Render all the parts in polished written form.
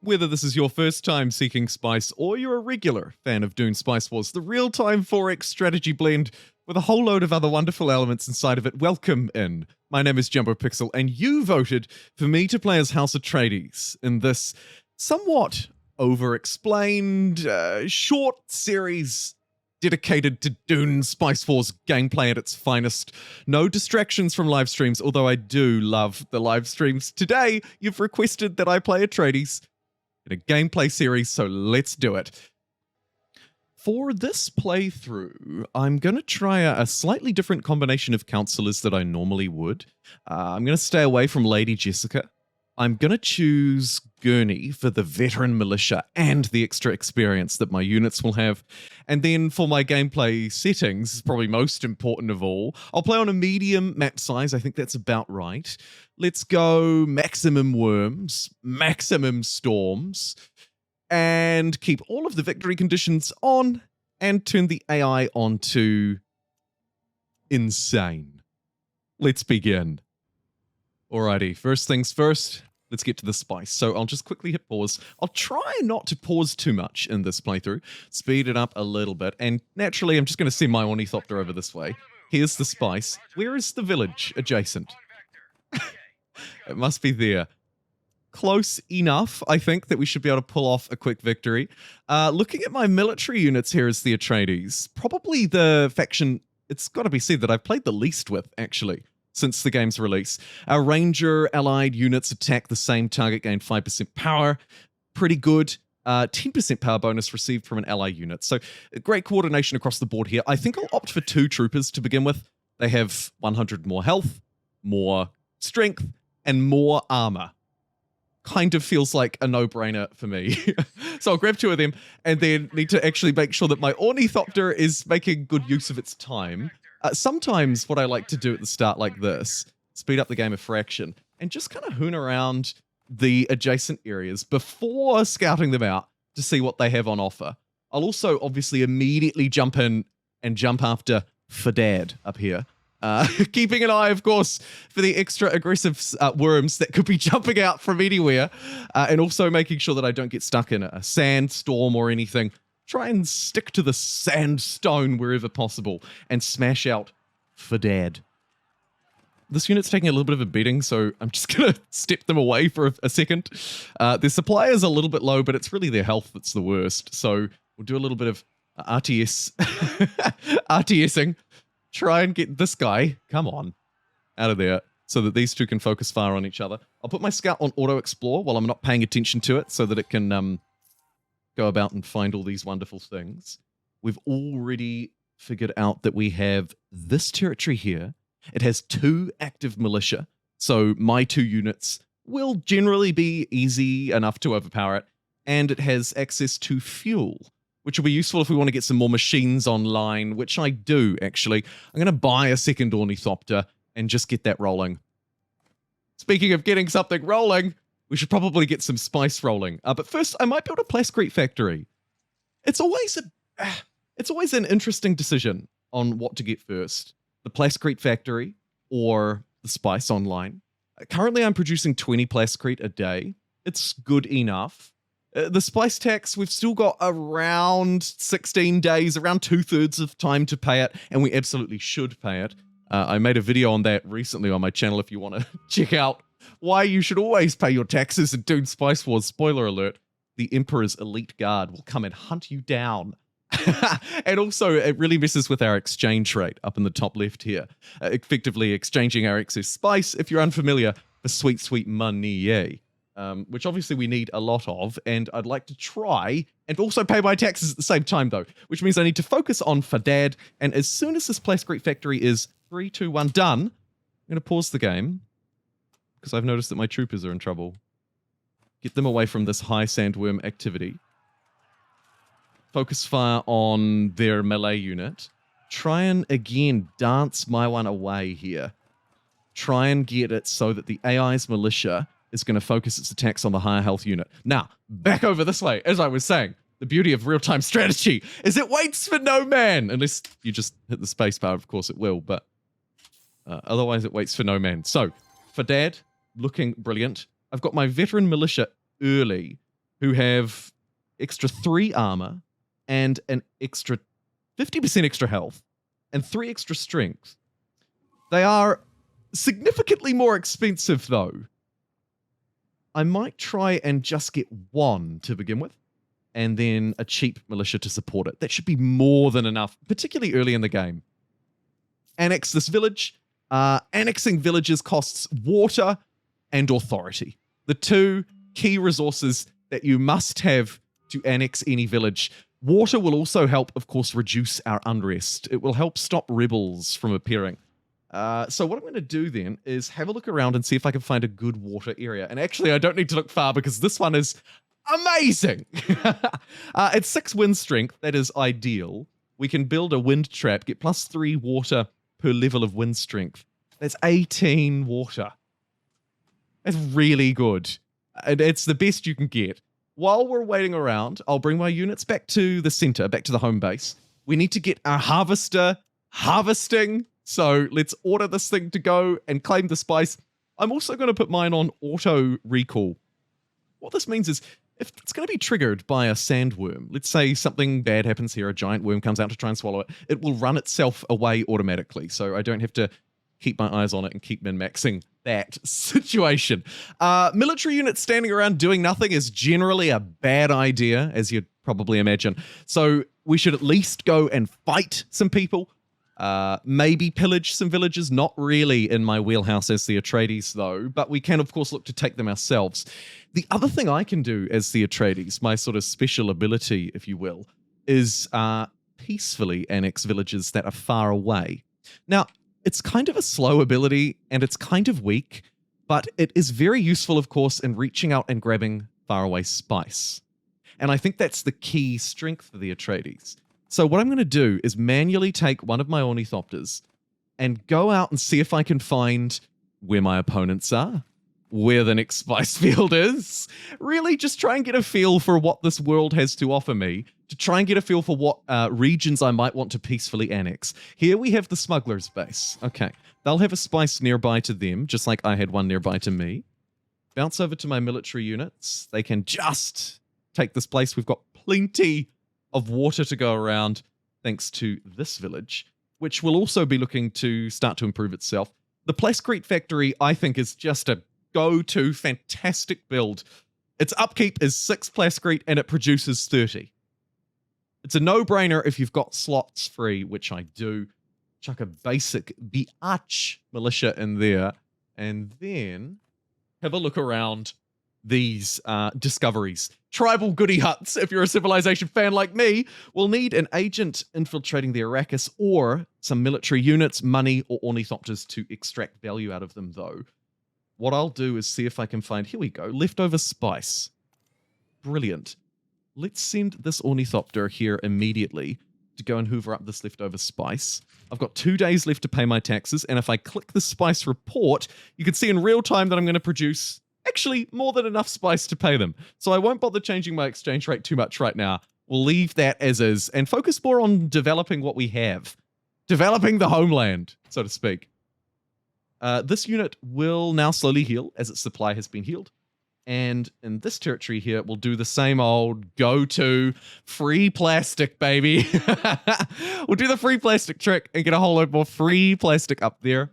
Whether this is your first time seeking spice or you're a regular fan of Dune Spice Wars, the real-time 4X strategy blend with a whole load of other wonderful elements inside of it, welcome in. My name is JumboPixel, and you voted for me to play as House Atreides in this somewhat over-explained, short series dedicated to Dune Spice Wars gameplay at its finest. No distractions from live streams, although I do love the live streams. Today, you've requested that I play Atreides in a gameplay series, so let's do it. For this playthrough, I'm going to try a slightly different combination of counselors that I normally would. I'm going to stay away from Lady Jessica. I'm going to choose Gurney for the veteran militia and the extra experience that my units will have. And then for my gameplay settings, probably most important of all, I'll play on a medium map size. I think that's about right. Let's go maximum worms, maximum storms, and keep all of the victory conditions on and turn the AI on to insane. Let's begin. Alrighty, first things first. Let's get to the spice. So I'll just quickly hit pause. I'll try not to pause too much in this playthrough. Speed it up a little bit. And naturally, I'm just going to send my ornithopter over this way. Here's the spice. Where is the village adjacent? It must be there. Close enough, I think, that we should be able to pull off a quick victory. Looking at my military units here as the Atreides, probably the faction, it's got to be said, that I've played the least with, actually, since the game's release. Our Ranger allied units attack the same target, gain 5% power. Pretty good. 10% power bonus received from an ally unit. So great coordination across the board here. I think I'll opt for 2 troopers to begin with. They have 100 more health, more strength, and more armor. Kind of feels like a no-brainer for me. So I'll grab 2 of them and then need to actually make sure that my ornithopter is making good use of its time. Sometimes what I like to do at the start like this, speed up the game a fraction, and just kind of hoon around the adjacent areas before scouting them out to see what they have on offer. I'll also obviously immediately jump in and jump after Fadad up here. Keeping an eye, of course, for the extra aggressive worms that could be jumping out from anywhere, and also making sure that I don't get stuck in a sandstorm or anything. Try and stick to the sandstone wherever possible and smash out Fadad. This unit's taking a little bit of a beating, so I'm just going to step them away for a second. Their supply is a little bit low, but it's really their health that's the worst. So we'll do a little bit of RTSing. Try and get this guy, come on, out of there so that these two can focus fire on each other. I'll put my scout on auto explore while I'm not paying attention to it so that it can go about and find all these wonderful things. We've already figured out that we have this territory here. It has 2 active militia, so my 2 units will generally be easy enough to overpower it, and it has access to fuel, which will be useful if we want to get some more machines online, which I do, actually. I'm going to buy a second ornithopter and just get that rolling. Speaking of getting something rolling, we should probably get some spice rolling. But first, I might build a Plascrete factory. It's always an interesting decision on what to get first. The Plascrete factory or the spice online. Currently, I'm producing 20 Plascrete a day. It's good enough. The spice tax, we've still got around 16 days, around 2/3 of time to pay it, and we absolutely should pay it. I made a video on that recently on my channel if you want to check out why you should always pay your taxes in Dune Spice Wars. Spoiler alert, the Emperor's elite guard will come and hunt you down. And also, it really messes with our exchange rate up in the top left here. Effectively exchanging our excess spice, if you're unfamiliar, for sweet, sweet money. Which obviously we need a lot of, and I'd like to try and also pay my taxes at the same time, though, which means I need to focus on Fadad, and as soon as this Plascrete factory is 3, 2, 1, done, I'm going to pause the game, because I've noticed that my troopers are in trouble. Get them away from this high sandworm activity. Focus fire on their melee unit. Try and, again, dance my one away here. Try and get it so that the AI's militia is going to focus its attacks on the higher health unit. Now, back over this way, as I was saying, the beauty of real-time strategy is it waits for no man. Unless you just hit the spacebar, of course it will, but otherwise it waits for no man. So, Fadad, looking brilliant. I've got my veteran militia early. who have extra 3 armor and an extra 50% extra health and 3 extra strength. They are significantly more expensive, though. I might try and just get 1 to begin with, and then a cheap militia to support it. That should be more than enough, particularly early in the game. Annex this village. Annexing villages costs water and authority. The 2 key resources that you must have to annex any village. Water will also help, of course, reduce our unrest. It will help stop rebels from appearing. So what I'm going to do then is have a look around and see if I can find a good water area. And actually, I don't need to look far because this one is amazing. It's 6 wind strength. That is ideal. We can build a wind trap, get +3 water per level of wind strength. That's 18 water. That's really good. And it's the best you can get. While we're waiting around, I'll bring my units back to the center, back to the home base. We need to get our harvester harvesting. So let's order this thing to go and claim the spice. I'm also going to put mine on auto recall. What this means is if it's going to be triggered by a sandworm, let's say something bad happens here, a giant worm comes out to try and swallow it, it will run itself away automatically. So I don't have to keep my eyes on it and keep min-maxing that situation. Military units standing around doing nothing is generally a bad idea, as you'd probably imagine. So we should at least go and fight some people. Maybe pillage some villages. Not really in my wheelhouse as the Atreides, though, but we can, of course, look to take them ourselves. The other thing I can do as the Atreides, my sort of special ability, if you will, is peacefully annex villages that are far away. Now, it's kind of a slow ability, and it's kind of weak, but it is very useful, of course, in reaching out and grabbing faraway spice. And I think that's the key strength for the Atreides. So what I'm going to do is manually take one of my ornithopters and go out and see if I can find where my opponents are, where the next spice field is. Really just try and get a feel for what this world has to offer me, to try and get a feel for what regions I might want to peacefully annex. Here we have the smuggler's base. Okay, they'll have a spice nearby to them, just like I had one nearby to me. Bounce over to my military units. They can just take this place. We've got plenty of water to go around thanks to this village, which will also be looking to start to improve itself. The Plascrete factory, I think, is just a go-to fantastic build. Its upkeep is 6 Plascrete and it produces 30. It's a no-brainer if you've got slots free, which I do. Chuck a basic biatch militia in there and then have a look around these discoveries. Tribal goody huts, if you're a Civilization fan like me, will need an agent infiltrating the Arrakis or some military units, money, or ornithopters to extract value out of them, though. What I'll do is see if I can find, here we go, leftover spice. Brilliant. Let's send this ornithopter here immediately to go and hoover up this leftover spice. I've got 2 days left to pay my taxes, and if I click the spice report, you can see in real time that I'm going to produce actually more than enough spice to pay them. So I won't bother changing my exchange rate too much right now. We'll leave that as is and focus more on developing what we have. Developing the homeland, so to speak. This unit will now slowly heal as its supply has been healed. And in this territory here, we'll do the same old go-to free plastic, baby. We'll do the free plastic trick and get a whole load more free plastic up there.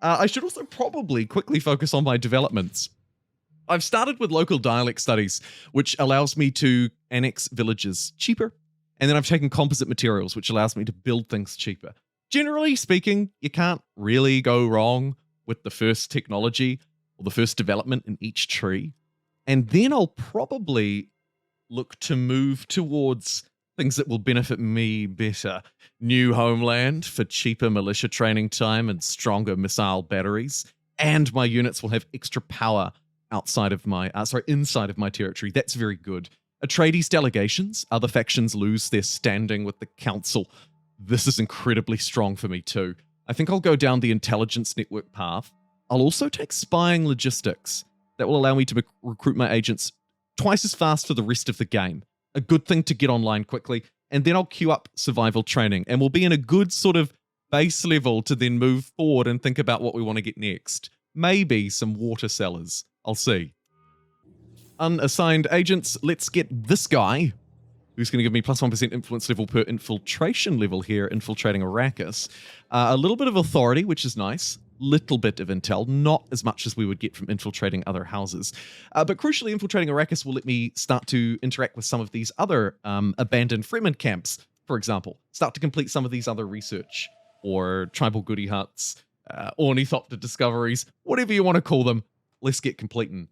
I should also probably quickly focus on my developments. I've started with local dialect studies, which allows me to annex villages cheaper. And then I've taken composite materials, which allows me to build things cheaper. Generally speaking, you can't really go wrong with the first technology or the first development in each tree. And then I'll probably look to move towards things that will benefit me better. New homeland for cheaper militia training time and stronger missile batteries. And my units will have extra power inside of my territory. That's very good. Atreides delegations, other factions lose their standing with the council. This is incredibly strong for me too. I think I'll go down the intelligence network path. I'll also take spying logistics. That will allow me to recruit my agents twice as fast for the rest of the game. A good thing to get online quickly. And then I'll queue up survival training. And we'll be in a good sort of base level to then move forward and think about what we want to get next. Maybe some water cellars. I'll see. Unassigned agents. Let's get this guy, who's going to give me plus 1% influence level per infiltration level here, infiltrating Arrakis. A little bit of authority, which is nice. Little bit of intel, not as much as we would get from infiltrating other houses. But crucially, infiltrating Arrakis will let me start to interact with some of these other abandoned Fremen camps, for example. Start to complete some of these other research, or tribal goody huts, ornithopter discoveries, whatever you want to call them. Let's get completing.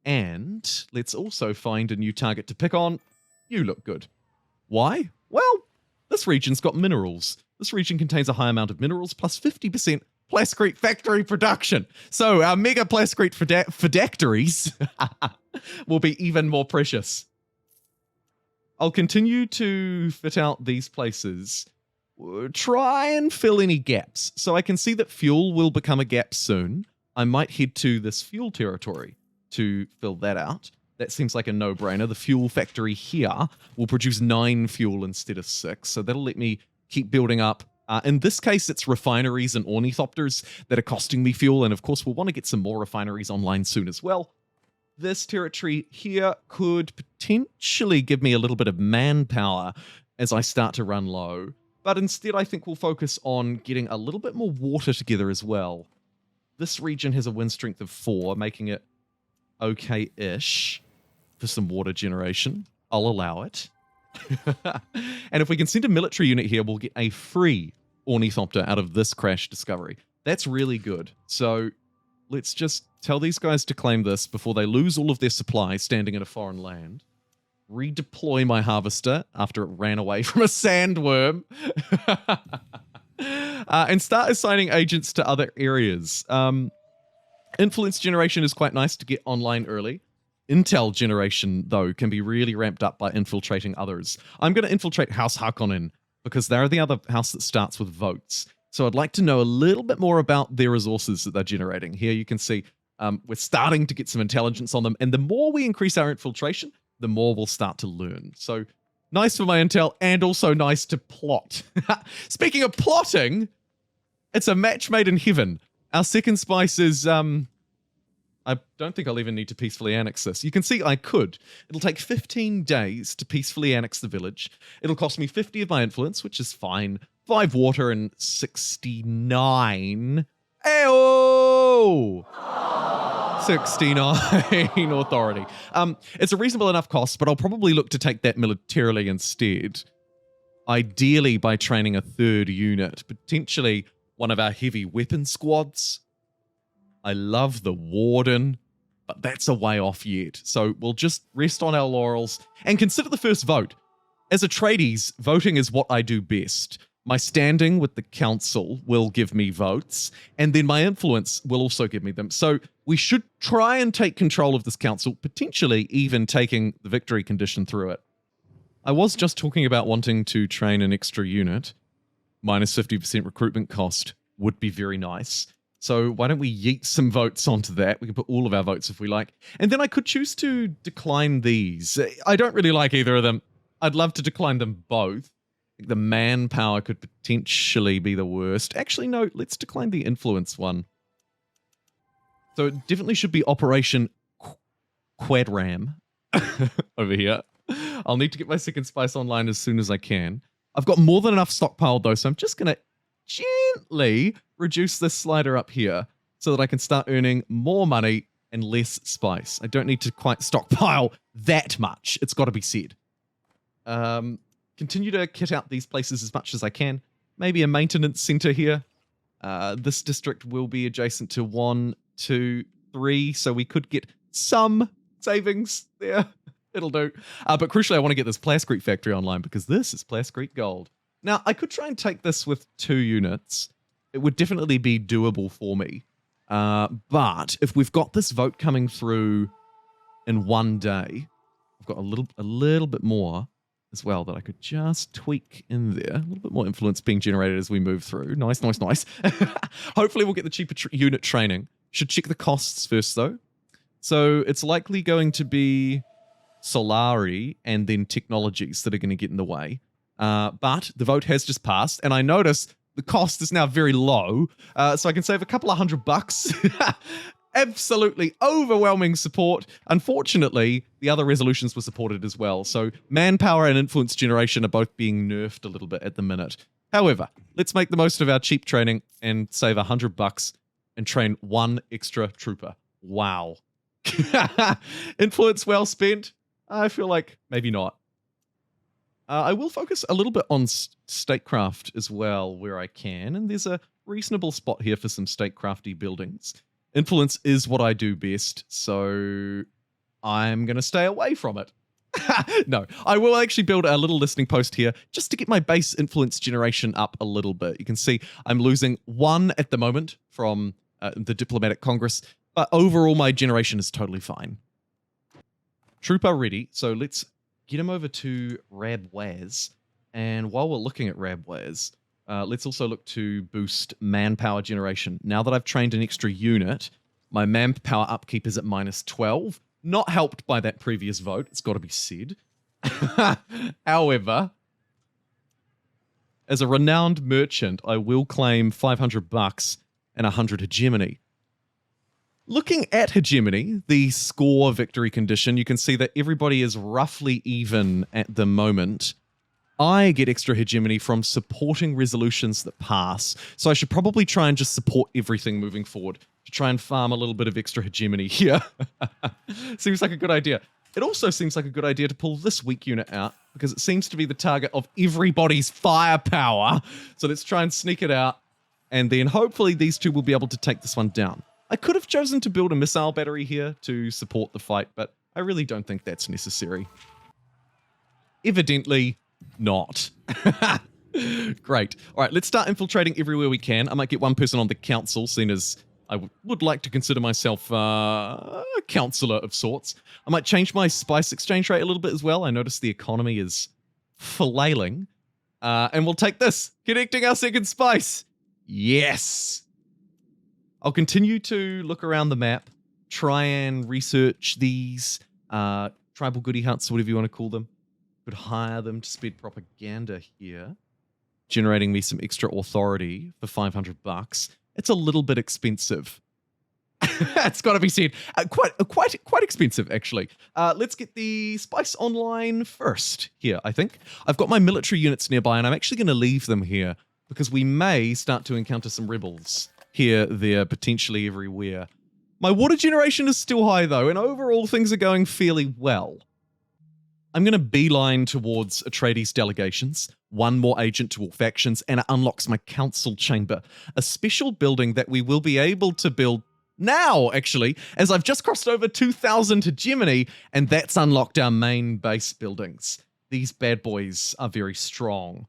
And let's also find a new target to pick on. You look good. Why? Well, this region's got minerals. This region contains a high amount of minerals, plus 50% plascrete factory production. So our mega plascrete phylacteries will be even more precious. I'll continue to fit out these places. Try and fill any gaps. So I can see that fuel will become a gap soon. I might head to this fuel territory to fill that out. That seems like a no-brainer. The fuel factory here will produce 9 fuel instead of 6. So that'll let me keep building up. In this case, it's refineries and ornithopters that are costing me fuel. And of course, we'll want to get some more refineries online soon as well. This territory here could potentially give me a little bit of manpower as I start to run low. But instead, I think we'll focus on getting a little bit more water together as well. This region has a wind strength of 4, making it okay-ish for some water generation. I'll allow it. And if we can send a military unit here, we'll get a free ornithopter out of this crash discovery. That's really good. So let's just tell these guys to claim this before they lose all of their supply standing in a foreign land. Redeploy my harvester after it ran away from a sandworm. And start assigning agents to other areas. Influence generation is quite nice to get online early. Intel generation, though, can be really ramped up by infiltrating others. I'm going to infiltrate House Harkonnen because they're the other house that starts with votes. So I'd like to know a little bit more about their resources that they're generating. Here you can see we're starting to get some intelligence on them. And the more we increase our infiltration, the more we'll start to learn. So nice for my intel and also nice to plot. Speaking of plotting, it's a match made in heaven. Our second spice is... I don't think I'll even need to peacefully annex this. You can see I could. It'll take 15 days to peacefully annex the village. It'll cost me 50 of my influence, which is fine. 5 water and 69. Ayo! 69 authority. It's a reasonable enough cost, but I'll probably look to take that militarily instead. Ideally by training a 3rd unit, potentially one of our heavy weapon squads. I love the Warden, but that's a way off yet. So we'll just rest on our laurels and consider the first vote. As Atreides, voting is what I do best. My standing with the council will give me votes, and then my influence will also give me them. So we should try and take control of this council, potentially even taking the victory condition through it. I was just talking about wanting to train an extra unit. Minus 50% recruitment cost would be very nice. So why don't we yeet some votes onto that? We can put all of our votes if we like. And then I could choose to decline these. I don't really like either of them. I'd love to decline them both. The manpower could potentially be the worst. Actually, no, let's decline the influence one. So it definitely should be Operation Quadram over here. I'll need to get my second spice online as soon as I can. I've got more than enough stockpiled though, so I'm just going to gently reduce this slider up here so that I can start earning more money and less spice. I don't need to quite stockpile that much. It's got to be said. Continue to kit out these places as much as I can. Maybe a maintenance center here. This district will be adjacent to 1, 2, 3, so we could get some savings there. It'll do. But crucially, I want to get this plascrete factory online because this is plascrete gold. Now, I could try and take this with 2 units. It would definitely be doable for me. But if we've got this vote coming through in 1 day, I've got a little bit more as well that I could just tweak in there. A little bit more influence being generated as we move through. Nice, nice, nice. Hopefully we'll get the cheaper unit training. Should check the costs first, though. So it's likely going to be Solari and then technologies that are going to get in the way. But the vote has just passed, and I notice the cost is now very low, so I can save a couple of $100. absolutely overwhelming support. Unfortunately, the other resolutions were supported as well, so manpower and influence generation are both being nerfed a little bit at the minute. However, let's make the most of our cheap training and save $100 and train one extra trooper. Wow. Influence well spent? I feel like maybe not. I will focus a little bit on statecraft as well where I can, and there's a reasonable spot here for some statecrafty buildings. Influence is what I do best, so I'm going to stay away from it. No, I will actually build a little listening post here just to get my base influence generation up a little bit. You can see I'm losing 1 at the moment from the Diplomatic Congress, but overall my generation is totally fine. Trooper ready, so let's get him over to Rabwaz. And while we're looking at Rabwaz, let's also look to boost manpower generation. Now that I've trained an extra unit, my manpower upkeep is at -12. Not helped by that previous vote, it's got to be said. However, as a renowned merchant, I will claim $500 and 100 hegemony. Looking at hegemony, the score victory condition, you can see that everybody is roughly even at the moment. I get extra hegemony from supporting resolutions that pass, so I should probably try and just support everything moving forward to try and farm a little bit of extra hegemony here. Seems like a good idea. It also seems like a good idea to pull this weak unit out because it seems to be the target of everybody's firepower. So let's try and sneak it out, and then hopefully these two will be able to take this one down. I could have chosen to build a missile battery here to support the fight, but I really don't think that's necessary. Evidently not. Great. All right, let's start infiltrating everywhere we can. I might get one person on the council, seeing as I would like to consider myself a counselor of sorts. I might change my spice exchange rate a little bit as well. I notice the economy is flailing. And we'll take this. Connecting our second spice. Yes. I'll continue to look around the map, try and research these tribal goodie hunts, whatever you want to call them. Could hire them to spread propaganda here, generating me some extra authority for $500. It's a little bit expensive. It's got to be said. Quite expensive, actually. Let's get the spice online first here, I think. I've got my military units nearby, and I'm actually going to leave them here because we may start to encounter some rebels. Here, there, potentially everywhere. My water generation is still high though, and overall things are going fairly well. I'm going to beeline towards Atreides delegations, one more agent to all factions, and it unlocks my council chamber, a special building that we will be able to build now, actually, as I've just crossed over 2,000 hegemony, and that's unlocked our main base buildings. These bad boys are very strong.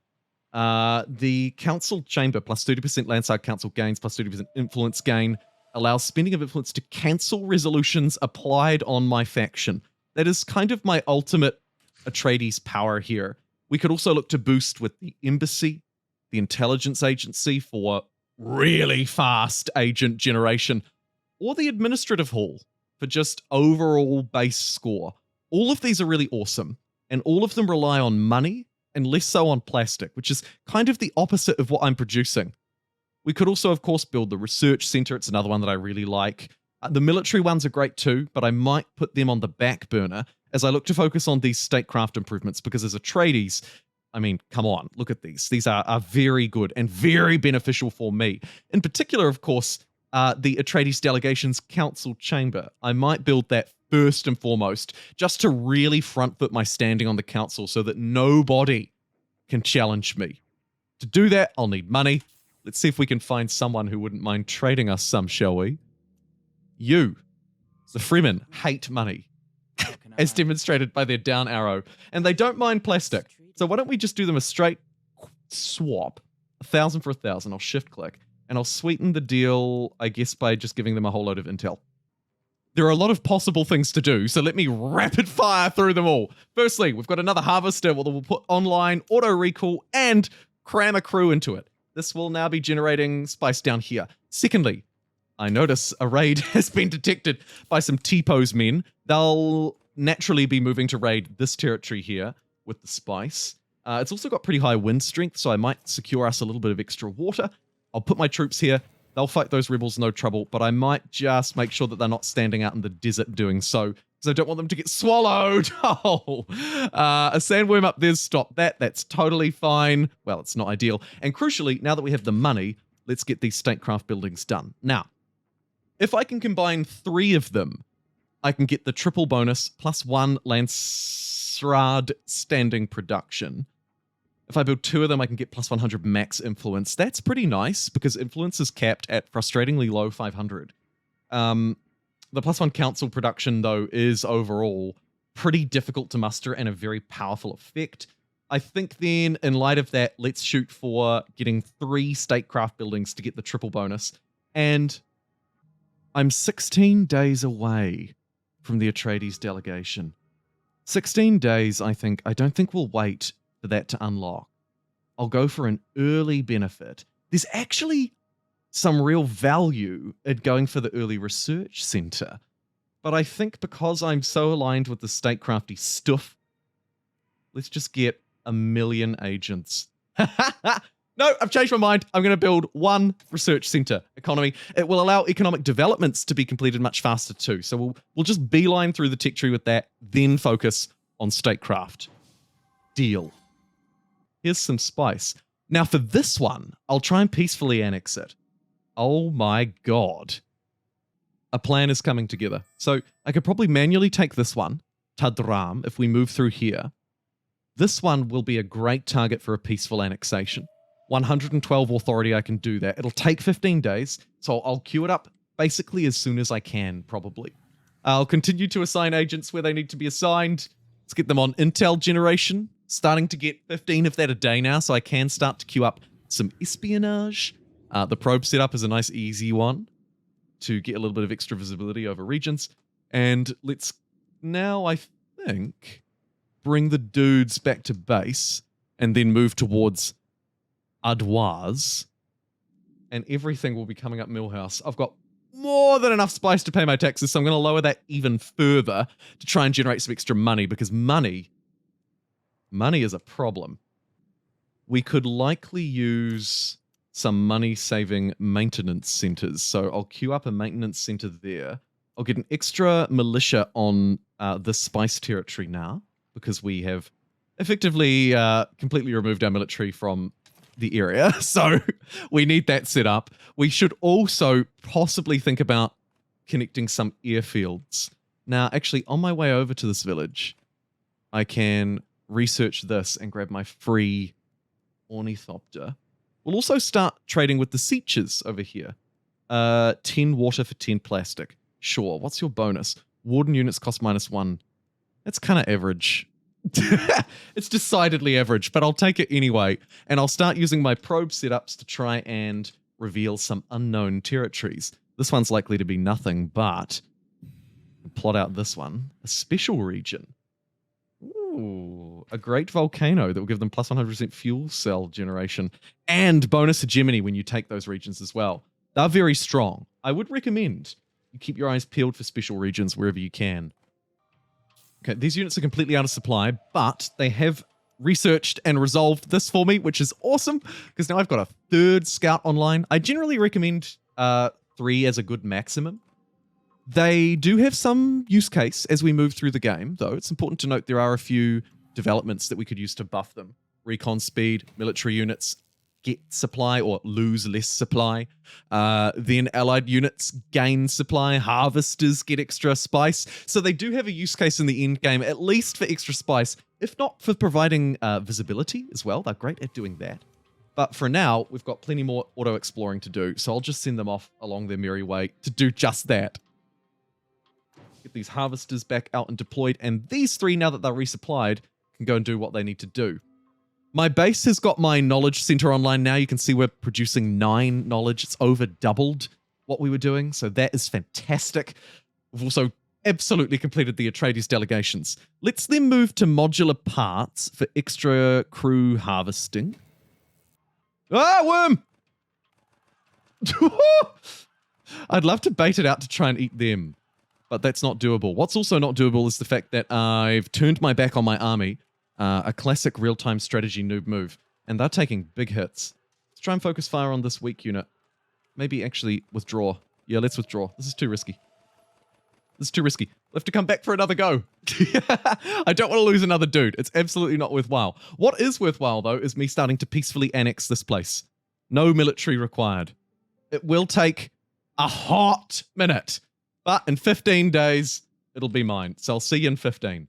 The council chamber plus 30% landside council gains plus 30% influence gain allows spending of influence to cancel resolutions applied on my faction. That is kind of my ultimate Atreides power here. We could also look to boost with the embassy, the intelligence agency for really fast agent generation, or the administrative hall for just overall base score. All of these are really awesome, and all of them rely on money and less so on plastic, which is kind of the opposite of what I'm producing. We could also, of course, build the research center. It's another one that I really like. The military ones are great too, but I might put them on the back burner as I look to focus on these statecraft improvements, because as Atreides, I mean, come on, look at these. These are very good and very beneficial for me. In particular, of course, the Atreides Delegations Council Chamber. I might build that first and foremost, just to really front foot my standing on the council so that nobody can challenge me. To do that, I'll need money. Let's see if we can find someone who wouldn't mind trading us some, shall we? You, the Fremen, hate money, as demonstrated by their down arrow, and they don't mind plastic. So why don't we just do them a straight swap, 1,000 for 1,000. I'll shift click, and I'll sweeten the deal, I guess, by just giving them a whole load of intel. There are a lot of possible things to do, so let me rapid fire through them all. Firstly, we've got another harvester that we'll put online, auto recall, and cram a crew into it. This will now be generating spice down here. Secondly, I notice a raid has been detected by some T-pose men. They'll naturally be moving to raid this territory here with the spice. It's also got pretty high wind strength, so I might secure us a little bit of extra water. I'll put my troops here. They'll fight those rebels no trouble, but I might just make sure that they're not standing out in the desert doing so, because I don't want them to get swallowed. Oh, a sandworm up there's stopped that. That's totally fine. Well, it's not ideal. And crucially, now that we have the money, let's get these statecraft buildings done. Now, if I can combine 3 of them, I can get the triple bonus plus 1 Landsraad standing production. If I build 2 of them, I can get plus 100 max influence. That's pretty nice because influence is capped at frustratingly low 500. The plus 1 council production, though, is overall pretty difficult to muster and a very powerful effect. I think then, in light of that, let's shoot for getting 3 statecraft buildings to get the triple bonus. And I'm 16 days away from the Atreides delegation. 16 days, I don't think we'll wait for that to unlock. I'll go for an early benefit. There's actually some real value in going for the early research center. But I think because I'm so aligned with the statecrafty stuff, let's just get 1 million agents. No, I've changed my mind. I'm going to build 1 research center economy. It will allow economic developments to be completed much faster too. So we'll just beeline through the tech tree with that, then focus on statecraft. Deal. Here's some spice. Now for this one, I'll try and peacefully annex it. Oh my god. A plan is coming together. So I could probably manually take this one, Tadram, if we move through here. This one will be a great target for a peaceful annexation. 112 authority, I can do that. It'll take 15 days, so I'll queue it up basically as soon as I can, probably. I'll continue to assign agents where they need to be assigned. Let's get them on intel generation. Starting to get 15 of that a day now, so I can start to queue up some espionage. The probe setup is a nice, easy one to get a little bit of extra visibility over regions. And let's now, I think, bring the dudes back to base and then move towards Ardoise. And everything will be coming up Millhouse. I've got more than enough spice to pay my taxes, so I'm going to lower that even further to try and generate some extra money, because money is a problem. We could likely use some money-saving maintenance centers. So I'll queue up a maintenance center there. I'll get an extra militia on the spice territory now, because we have effectively completely removed our military from the area. So we need that set up. We should also possibly think about connecting some airfields. Now, actually, on my way over to this village, I can research this and grab my free ornithopter. We'll also start trading with the Seachers over here. 10 water for 10 plastic. Sure. What's your bonus? Warden units cost -1. That's kind of average. It's decidedly average, but I'll take it anyway. And I'll start using my probe setups to try and reveal some unknown territories. This one's likely to be nothing, but plot out this one. A special region. Ooh, a great volcano that will give them plus 100% fuel cell generation and bonus hegemony when you take those regions as well. They're very strong. I would recommend you keep your eyes peeled for special regions wherever you can. Okay, these units are completely out of supply, but they have researched and resolved this for me, which is awesome, because now I've got a 3rd scout online. I generally recommend 3 as a good maximum. They do have some use case as we move through the game, though. It's important to note there are a few developments that we could use to buff them. Recon speed, military units get supply or lose less supply. Then allied units gain supply. Harvesters get extra spice. So they do have a use case in the end game, at least for extra spice, if not for providing visibility as well. They're great at doing that. But for now, we've got plenty more auto-exploring to do, so I'll just send them off along their merry way to do just that. Get these harvesters back out and deployed, and these 3, now that they're resupplied, can go and do what they need to do. My base has got my knowledge center online now. You can see we're producing 9 knowledge. It's over doubled what we were doing, so that is fantastic. We've also absolutely completed the Atreides delegations. Let's then move to modular parts for extra crew harvesting. Ah, worm! I'd love to bait it out to try and eat them, but that's not doable. What's also not doable is the fact that I've turned my back on my army. A classic real-time strategy noob move, and they're taking big hits. Let's try and focus fire on this weak unit. maybe actually withdraw. Yeah, let's withdraw. This is too risky. This is too risky. We'll have to come back for another go. I don't want to lose another dude. It's absolutely not worthwhile. What is worthwhile, though, is me starting to peacefully annex this place. No military required. It will take a hot minute, but in 15 days, it'll be mine. So I'll see you in 15.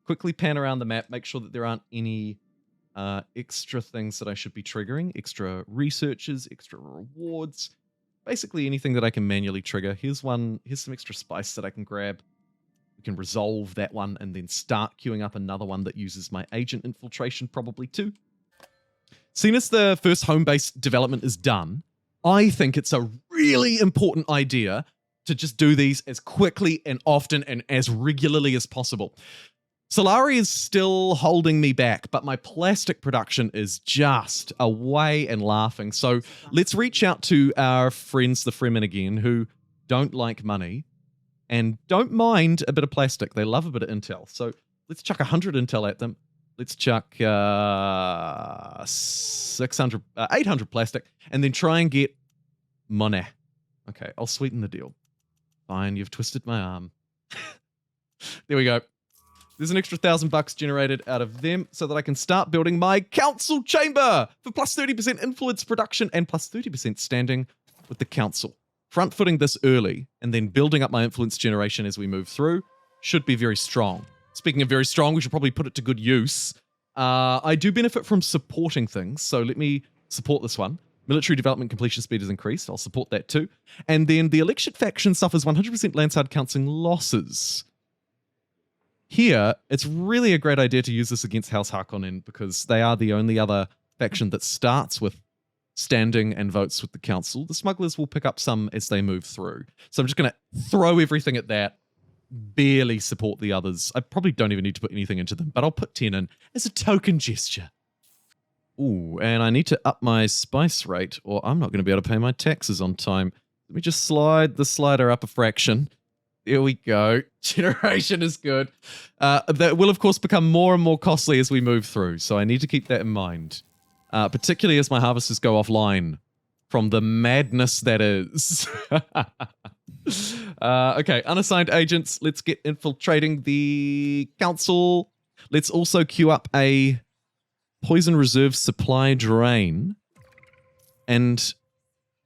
Quickly pan around the map, make sure that there aren't any extra things that I should be triggering, extra researches, extra rewards. Basically anything that I can manually trigger. Here's some extra spice that I can grab. We can resolve that one and then start queuing up another one that uses my agent infiltration probably too. Seeing as the first home base development is done, I think it's a really important idea to just do these as quickly and often and as regularly as possible. Solari is still holding me back, but my plastic production is just away and laughing. So let's reach out to our friends, the Fremen again, who don't like money and don't mind a bit of plastic. They love a bit of intel. So let's chuck 100 intel at them. Let's chuck 800 plastic and then try and get money. Okay, I'll sweeten the deal. Fine, you've twisted my arm. There we go. There's an extra $1,000 generated out of them so that I can start building my council chamber for plus 30% influence production and plus 30% standing with the council. Front-footing this early and then building up my influence generation as we move through should be very strong. Speaking of very strong, we should probably put it to good use. I do benefit from supporting things, so let me support this one. Military development completion speed is increased. I'll support that too. And then the election faction suffers 100% landside counseling losses. Here, it's really a great idea to use this against House Harkonnen because they are the only other faction that starts with standing and votes with the council. The smugglers will pick up some as they move through. So I'm just going to throw everything at that, barely support the others. I probably don't even need to put anything into them, but I'll put 10 in as a token gesture. Ooh, and I need to up my spice rate or I'm not going to be able to pay my taxes on time. Let me just slide the slider up a fraction. There we go. Generation is good. That will, of course, become more and more costly as we move through, so I need to keep that in mind, particularly as my harvesters go offline from the madness that is. Okay, unassigned agents. Let's get infiltrating the council. Let's also queue up a poison reserve supply drain, and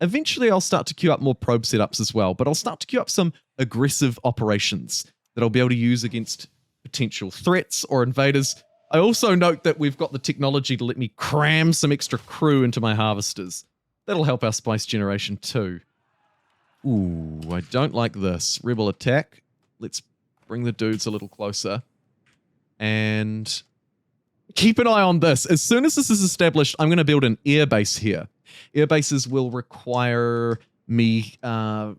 eventually I'll start to queue up more probe setups as well, but I'll start to queue up some aggressive operations that I'll be able to use against potential threats or invaders. I also note that we've got the technology to let me cram some extra crew into my harvesters. That'll help our spice generation too. Ooh, I don't like this. Rebel attack. Let's bring the dudes a little closer. And keep an eye on this. As soon as this is established, I'm going to build an air base here. Air bases will require me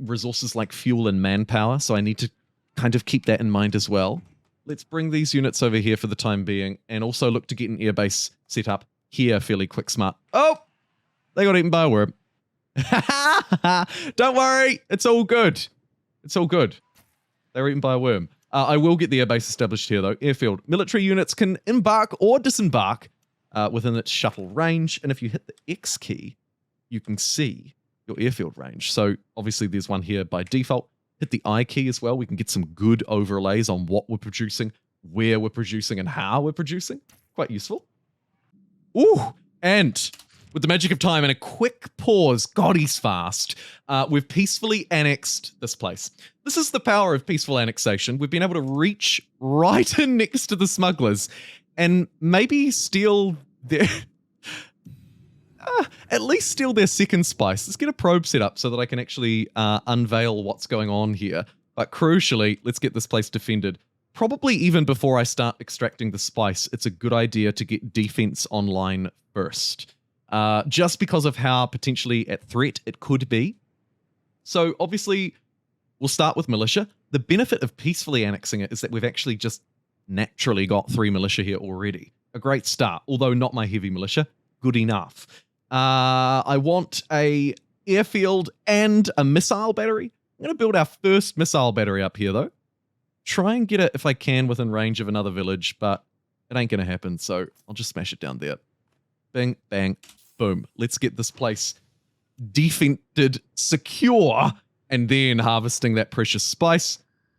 resources like fuel and manpower, so I need to kind of keep that in mind as well. Let's bring these units over here for the time being, and also look to get an airbase set up here fairly quick smart. Oh! They got eaten by a worm. Don't worry, it's all good. It's all good. They were eaten by a worm. I will get the airbase established here, though. Airfield. Military units can embark or disembark within its shuttle range, and if you hit the X key, you can see your airfield range. So obviously there's one here by default. Hit the I key as well. We can get some good overlays on what we're producing, where we're producing, and how we're producing. Quite useful. Ooh, and with the magic of time and a quick pause, God, he's fast, we've peacefully annexed this place. This is the power of peaceful annexation. We've been able to reach right in next to the smugglers and maybe steal their... at least steal their second spice. Let's get a probe set up so that I can actually unveil what's going on here. But crucially, let's get this place defended. Probably even before I start extracting the spice, it's a good idea to get defense online first. Just because of how potentially at threat it could be. So obviously, we'll start with militia. The benefit of peacefully annexing it is that we've actually just naturally got 3 militia here already. A great start, although not my heavy militia. Good enough. I want a airfield and a missile battery. I'm going to build our first missile battery up here, though. Try and get it, if I can, within range of another village, but it ain't going to happen, so I'll just smash it down there. Bing, bang, boom. Let's get this place defended secure, and then harvesting that precious spice.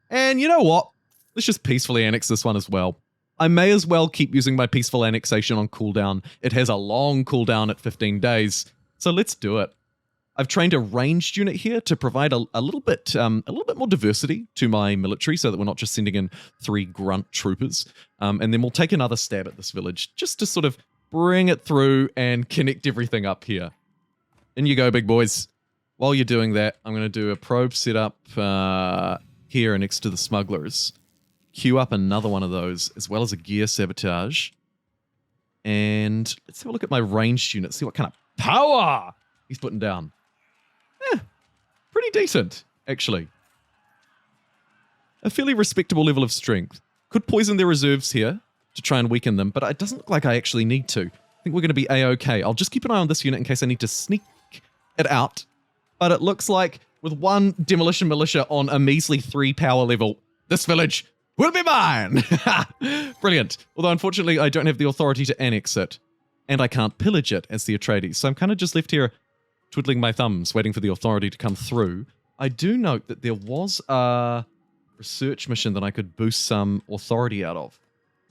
And you know what? Let's just peacefully annex this one as well. I may as well keep using my peaceful annexation on cooldown. It has a long cooldown at 15 days, so let's do it. I've trained a ranged unit here to provide a little bit more diversity to my military, so that we're not just sending in 3 grunt troopers. And then we'll take another stab at this village, just to sort of bring it through and connect everything up here. In you go, big boys. While you're doing that, I'm going to do a probe setup here next to the smugglers. Queue up another one of those, as well as a gear sabotage. And let's have a look at my ranged unit, see what kind of power he's putting down. Pretty decent, actually. A fairly respectable level of strength. Could poison their reserves here to try and weaken them, but it doesn't look like I actually need to. I think we're going to be a-okay. I'll just keep an eye on this unit in case I need to sneak it out. But it looks like with 1 demolition militia on a measly 3 power level, this village will be mine! Brilliant. Although unfortunately I don't have the authority to annex it. And I can't pillage it as the Atreides. So I'm kind of just left here twiddling my thumbs, waiting for the authority to come through. I do note that there was a research mission that I could boost some authority out of.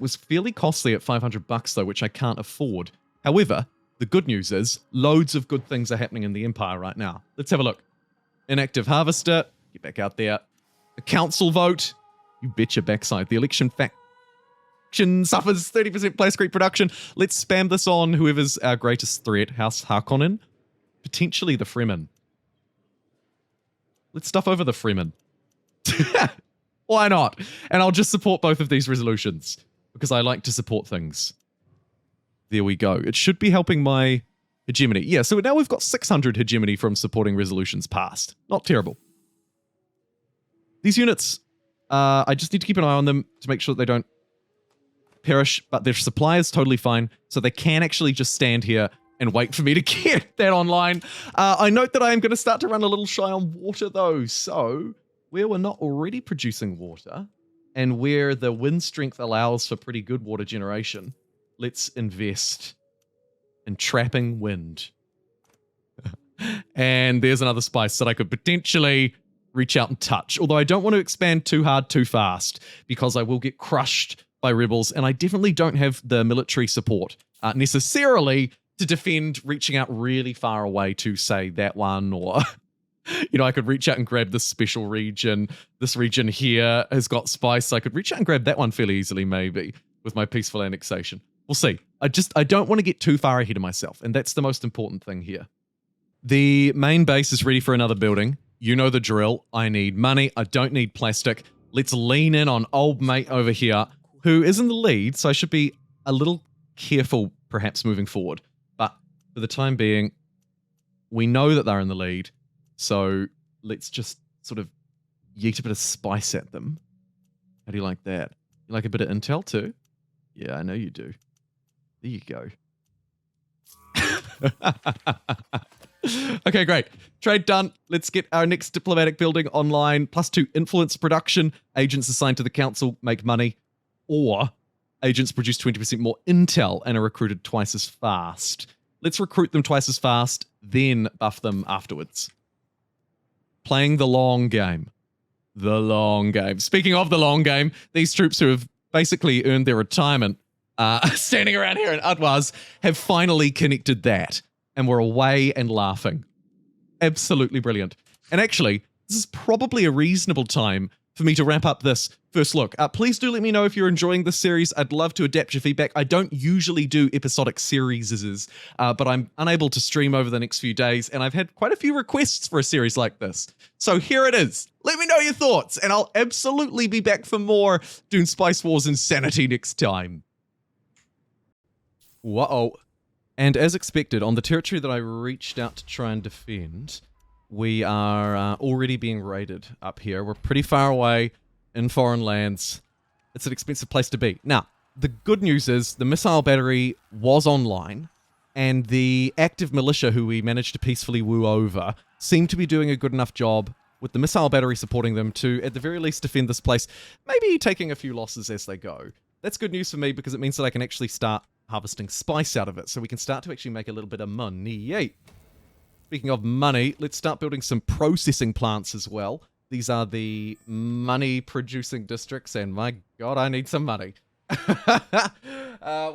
It was fairly costly at $500 though, which I can't afford. However, the good news is loads of good things are happening in the Empire right now. Let's have a look. Inactive harvester, get back out there. A council vote, you bet your backside. The election faction suffers 30% place creep production. Let's spam this on whoever's our greatest threat, House Harkonnen. Potentially the Fremen. Let's stuff over the Fremen. Why not? And I'll just support both of these resolutions, because I like to support things. There we go. It should be helping my hegemony. Yeah, so now we've got 600 hegemony from supporting resolutions passed. Not terrible. These units, I just need to keep an eye on them to make sure that they don't perish, but their supply is totally fine, so they can actually just stand here and wait for me to get that online. I note that I am going to start to run a little shy on water, though. So, where we're not already producing water, and where the wind strength allows for pretty good water generation, let's invest in trapping wind. And there's another spice that I could potentially reach out and touch. Although I don't want to expand too hard too fast, because I will get crushed by rebels, and I definitely don't have the military support necessarily to defend reaching out really far away to, say, that one, or, you know, I could reach out and grab this special region. This region here has got spice. I could reach out and grab that one fairly easily, maybe, with my peaceful annexation. We'll see. I don't want to get too far ahead of myself, and that's the most important thing here. The main base is ready for another building. You know the drill. I need money. I don't need plastic. Let's lean in on old mate over here, who is in the lead, so I should be a little careful, perhaps, moving forward. But for the time being, we know that they're in the lead, so let's just sort of yeet a bit of spice at them. How do you like that? You like a bit of intel too? Yeah, I know you do. There you go. Okay, great. Trade done. Let's get our next diplomatic building online. +2 influence production. Agents assigned to the council make money. Or agents produce 20% more intel and are recruited twice as fast. Let's recruit them twice as fast, then buff them afterwards. Playing the long game. The long game. Speaking of the long game, these troops who have basically earned their retirement standing around here in Udwaz have finally connected that. And we're away and laughing. Absolutely brilliant. And actually, this is probably a reasonable time for me to wrap up this first look. Please do let me know if you're enjoying this series. I'd love to adapt your feedback. I don't usually do episodic series, but I'm unable to stream over the next few days, and I've had quite a few requests for a series like this. So here it is. Let me know your thoughts, and I'll absolutely be back for more Dune Spice Wars insanity next time. Whoa. And as expected, on the territory that I reached out to try and defend, we are already being raided up here. We're pretty far away in foreign lands. It's an expensive place to be. Now, the good news is the missile battery was online, and the active militia who we managed to peacefully woo over seem to be doing a good enough job with the missile battery supporting them to, at the very least, defend this place, maybe taking a few losses as they go. That's good news for me because it means that I can actually start harvesting spice out of it, so we can start to actually make a little bit of money. Yay! Speaking of money, let's start building some processing plants as well. These are the money-producing districts, and my god, I need some money. We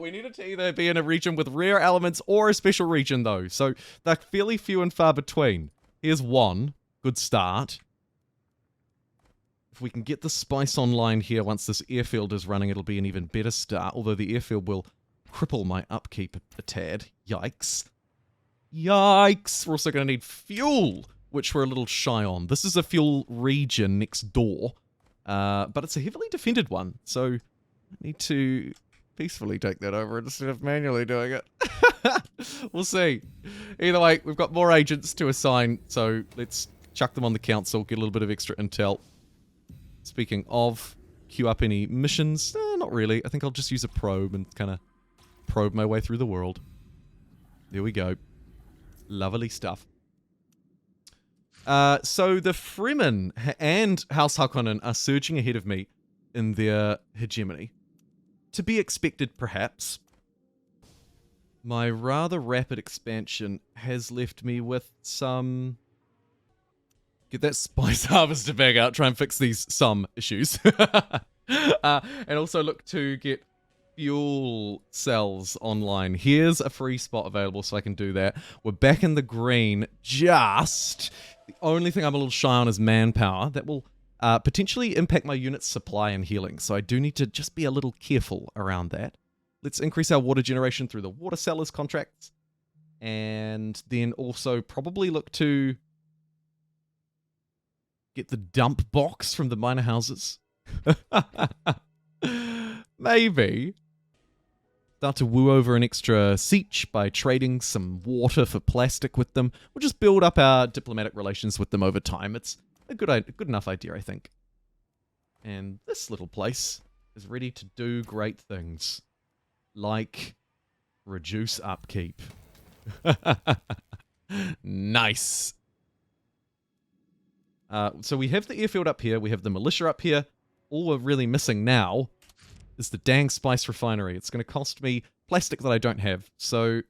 need it to either be in a region with rare elements or a special region, though. So they're fairly few and far between. Here's one. Good start. If we can get the spice online here once this airfield is running, it'll be an even better start. Although the airfield will cripple my upkeep a tad. Yikes. Yikes! We're also going to need fuel, which we're a little shy on. This is a fuel region next door, but it's a heavily defended one, so I need to peacefully take that over instead of manually doing it. We'll see. Either way, we've got more agents to assign, so let's chuck them on the council, get a little bit of extra intel. Speaking of, queue up any missions. Not really. I think I'll just use a probe and kind of probe my way through the world. There we go. Lovely stuff. So the Fremen and House Harkonnen are surging ahead of me in their hegemony. To be expected, perhaps. My rather rapid expansion has left me with some... Get that spice harvester bag out, try and fix these some issues. And also look to get fuel cells online. Here's a free spot available so I can do that. We're back in the green. Just the only thing I'm a little shy on is manpower. That will potentially impact my unit's supply and healing, so I do need to just be a little careful around that. Let's increase our water generation through the water sellers contracts, and then also probably look to get the dump box from the miner houses. Maybe start to woo over an extra siege by trading some water for plastic with them. We'll just build up our diplomatic relations with them over time. It's a good enough idea, I think. And this little place is ready to do great things. Like reduce upkeep. Nice. So we have the airfield up here. We have the militia up here. All we're really missing now is the dang spice refinery. It's going to cost me plastic that I don't have. So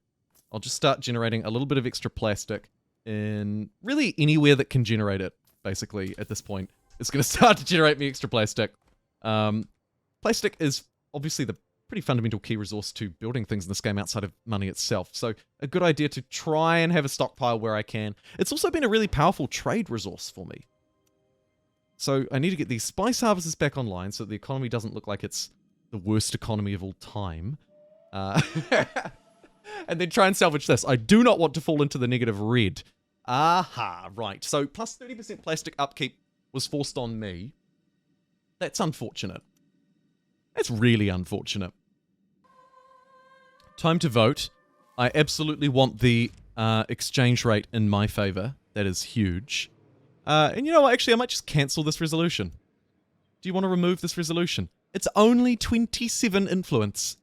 I'll just start generating a little bit of extra plastic in really anywhere that can generate it, basically, at this point. It's going to start to generate me extra plastic. Plastic is obviously the pretty fundamental key resource to building things in this game outside of money itself. So a good idea to try and have a stockpile where I can. It's also been a really powerful trade resource for me. So I need to get these spice harvesters back online so the economy doesn't look like it's the worst economy of all time. And then try and salvage this. I do not want to fall into the negative red. Aha, right. So plus 30% plastic upkeep was forced on me. That's unfortunate. That's really unfortunate. Time to vote. I absolutely want the exchange rate in my favor. That is huge. And you know what? Actually, I might just cancel this resolution. Do you want to remove this resolution? It's only 27 influence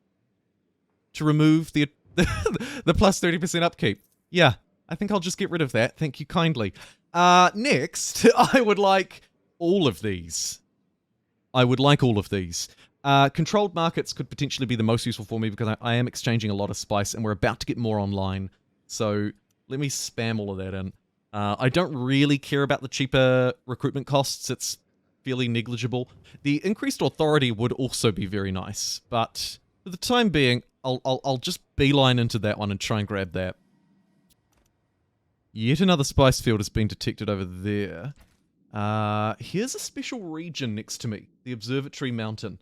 to remove the the plus 30% upkeep. Yeah, I think I'll just get rid of that. Thank you kindly. Next, I would like all of these. I would like all of these. Controlled markets could potentially be the most useful for me because I am exchanging a lot of spice and we're about to get more online. So let me spam all of that in. I don't really care about the cheaper recruitment costs. It's fairly negligible. The increased authority would also be very nice, but for the time being, I'll just beeline into that one and try and grab that. Yet another spice field has been detected over there. Here's a special region next to me, the Observatory Mountain.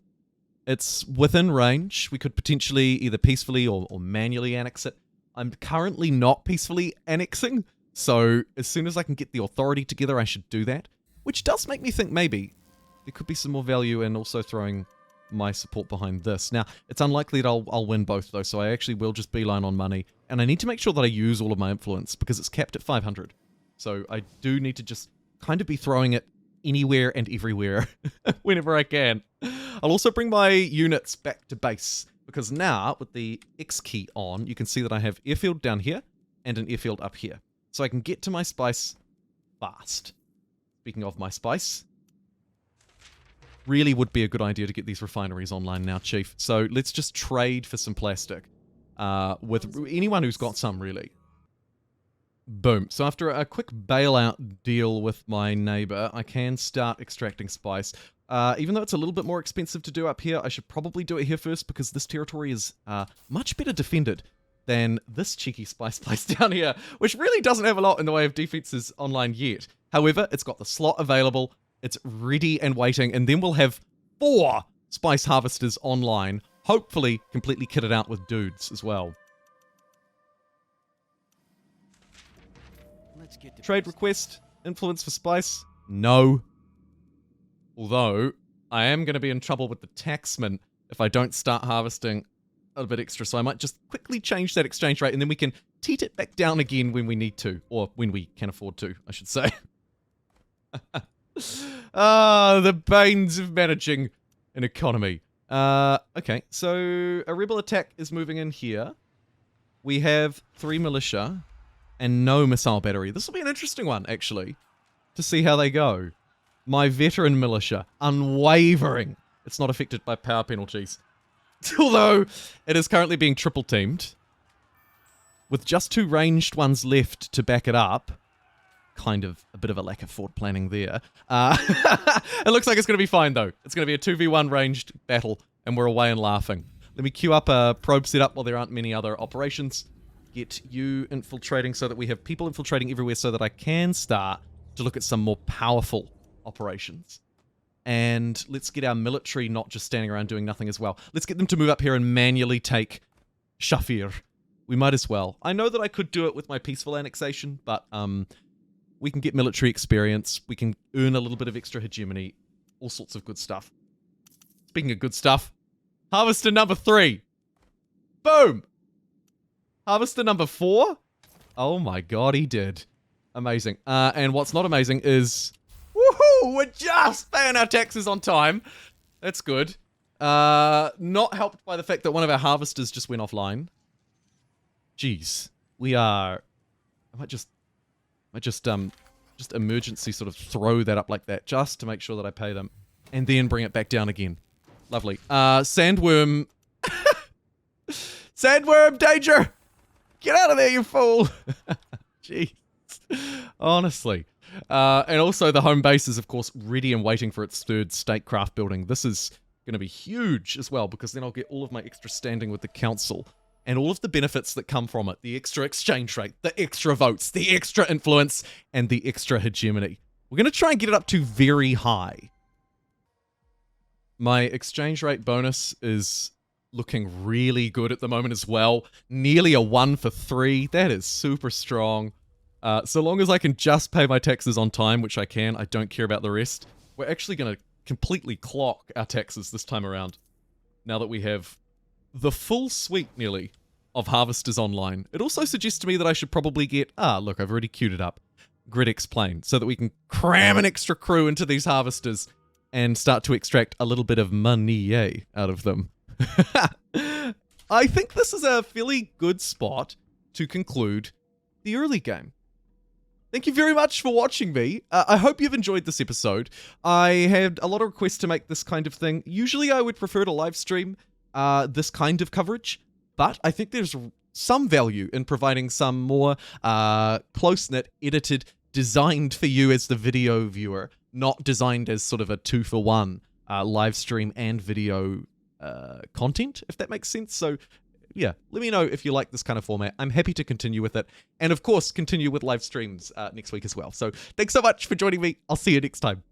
It's within range. We could potentially either peacefully or manually annex it. I'm currently not peacefully annexing, so as soon as I can get the authority together, I should do that. Which does make me think maybe there could be some more value in also throwing my support behind this. Now, it's unlikely that I'll win both, though, so I actually will just beeline on money. And I need to make sure that I use all of my influence, because it's capped at 500. So I do need to just kind of be throwing it anywhere and everywhere whenever I can. I'll also bring my units back to base, because now, with the X key on, you can see that I have airfield down here and an airfield up here. So I can get to my spice fast. Speaking of my spice, really would be a good idea to get these refineries online now, Chief. So let's just trade for some plastic with anyone who's got some, really. Boom. So after a quick bailout deal with my neighbor, I can start extracting spice. Even though it's a little bit more expensive to do up here, I should probably do it here first because this territory is much better defended than this cheeky spice place down here, which really doesn't have a lot in the way of defenses online yet. However, it's got the slot available, it's ready and waiting, and then we'll have 4 spice harvesters online, hopefully completely kitted out with dudes as well. Trade request, influence for spice? No. Although, I am going to be in trouble with the taxman if I don't start harvesting a bit extra, so I might just quickly change that exchange rate and then we can teat it back down again when we need to, or when we can afford to, I should say. The banes of managing an economy. Okay, so a rebel attack is moving in here. We have 3 militia and no missile battery. This will be an interesting one, actually, to see how they go. My veteran militia, unwavering. It's not affected by power penalties. Although, it is currently being triple teamed. With just 2 ranged ones left to back it up. Kind of a bit of a lack of forward planning there. It looks like it's going to be fine, though. It's going to be a 2v1 ranged battle, and we're away and laughing. Let me queue up a probe setup while there aren't many other operations. Get you infiltrating so that we have people infiltrating everywhere so that I can start to look at some more powerful operations. And let's get our military not just standing around doing nothing as well. Let's get them to move up here and manually take Shafir. We might as well. I know that I could do it with my peaceful annexation, but we can get military experience. We can earn a little bit of extra hegemony. All sorts of good stuff. Speaking of good stuff, harvester number 3. Boom! Harvester number 4? Oh my god, he did. Amazing. And what's not amazing is... Woohoo! We're just paying our taxes on time. That's good. Not helped by the fact that one of our harvesters just went offline. Jeez. We are... I might just emergency sort of throw that up like that just to make sure that I pay them. And then bring it back down again. Lovely. Sandworm... Sandworm, danger! Get out of there, you fool! Jeez. Honestly. And also the home base is, of course, ready and waiting for its 3rd statecraft building. This is going to be huge as well, because then I'll get all of my extra standing with the council. And all of the benefits that come from it. The extra exchange rate, the extra votes, the extra influence, and the extra hegemony. We're going to try and get it up to very high. My exchange rate bonus is looking really good at the moment as well. Nearly a 1 for 3. That is super strong. So long as I can just pay my taxes on time, which I can, I don't care about the rest. We're actually going to completely clock our taxes this time around. Now that we have the full suite, nearly, of harvesters online. It also suggests to me that I should probably get... look, I've already queued it up. Grid Explain, so that we can cram an extra crew into these harvesters and start to extract a little bit of money out of them. I think this is a fairly good spot to conclude the early game. Thank you very much for watching me. I hope you've enjoyed this episode. I had a lot of requests to make this kind of thing. Usually I would prefer to live stream this kind of coverage, but I think there's some value in providing some more close-knit, edited, designed for you as the video viewer, not designed as sort of a 2-for-1 live stream and video content, if that makes sense. So yeah, let me know if you like this kind of format. I'm happy to continue with it. And of course, continue with live streams next week as well. So thanks so much for joining me. I'll see you next time.